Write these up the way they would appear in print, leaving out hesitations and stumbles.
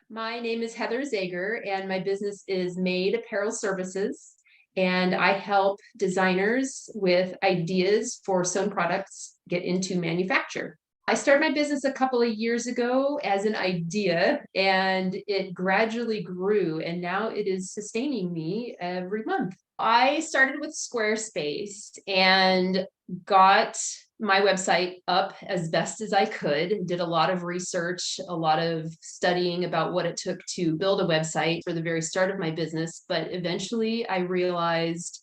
My name is Heather Zager, and my business is Made Apparel Services. And I help designers with ideas for sewn products get into manufacture. I started my business a couple of years ago as an idea, and it gradually grew, and now it is sustaining me every month. I started with Squarespace and got my website up as best as I could, did a lot of research, a lot of studying about what it took to build a website for the very start of my business. But eventually I realized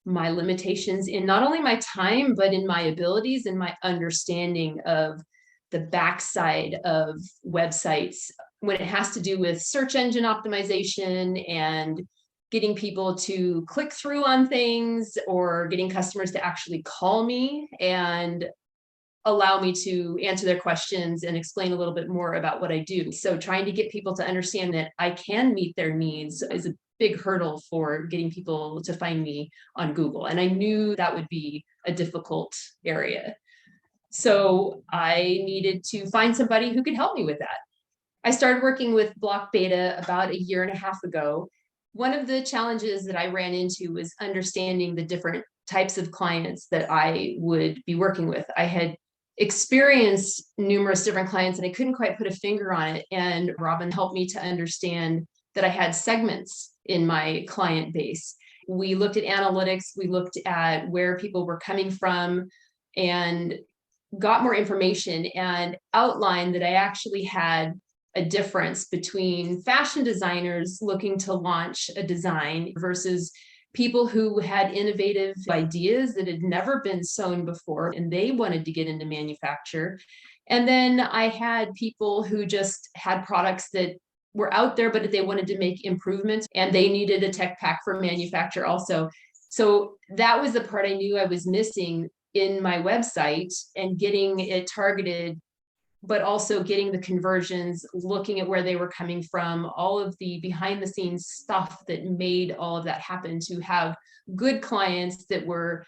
my limitations in not only my time, but in my abilities and my understanding of the backside of websites when it has to do with search engine optimization and getting people to click through on things or getting customers to actually call me and allow me to answer their questions and explain a little bit more about what I do. So trying to get people to understand that I can meet their needs is a big hurdle for getting people to find me on Google. And I knew that would be a difficult area. So I needed to find somebody who could help me with that. I started working with Block Beta about a year and a half ago. One of the challenges that I ran into was understanding the different types of clients that I would be working with. I had experienced numerous different clients and I couldn't quite put a finger on it. And Robin helped me to understand that I had segments in my client base. We looked at analytics, we looked at where people were coming from, and got more information and outlined that I actually had a difference between fashion designers looking to launch a design versus people who had innovative ideas that had never been sewn before and they wanted to get into manufacture. And then I had people who just had products that were out there, but they wanted to make improvements and they needed a tech pack for manufacture also. So that was the part I knew I was missing in my website, and getting it targeted, but also getting the conversions, looking at where they were coming from, all of the behind the scenes stuff that made all of that happen to have good clients that were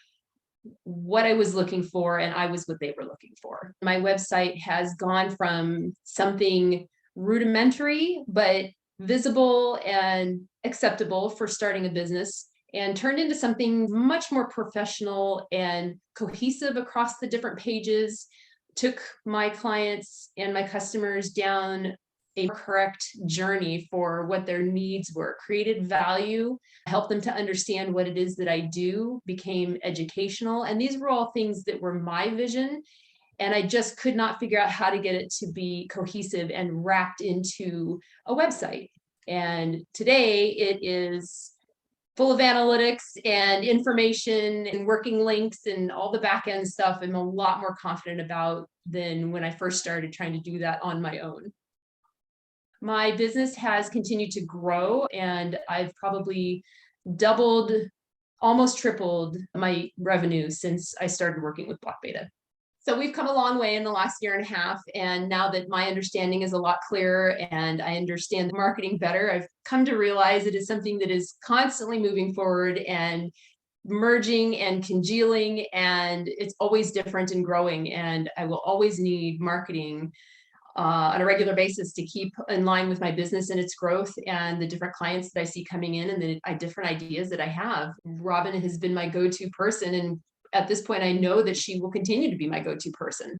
what I was looking for and I was what they were looking for. My website has gone from something rudimentary but visible and acceptable for starting a business and turned into something much more professional and cohesive across the different pages. Took my clients and my customers down a correct journey for what their needs were, created value, helped them to understand what it is that I do, became educational. And these were all things that were my vision. And I just could not figure out how to get it to be cohesive and wrapped into a website. And today it is full of analytics and information and working links and all the back end stuff I'm a lot more confident about than when I first started trying to do that on my own. My business has continued to grow and I've probably doubled, almost tripled my revenue since I started working with Block Beta. So we've come a long way in the last year and a half. And now that my understanding is a lot clearer and I understand the marketing better, I've come to realize it is something that is constantly moving forward and merging and congealing, and it's always different and growing. And I will always need marketing on a regular basis to keep in line with my business and its growth and the different clients that I see coming in and the different ideas that I have. Robin has been my go-to person, and at this point, I know that she will continue to be my go-to person.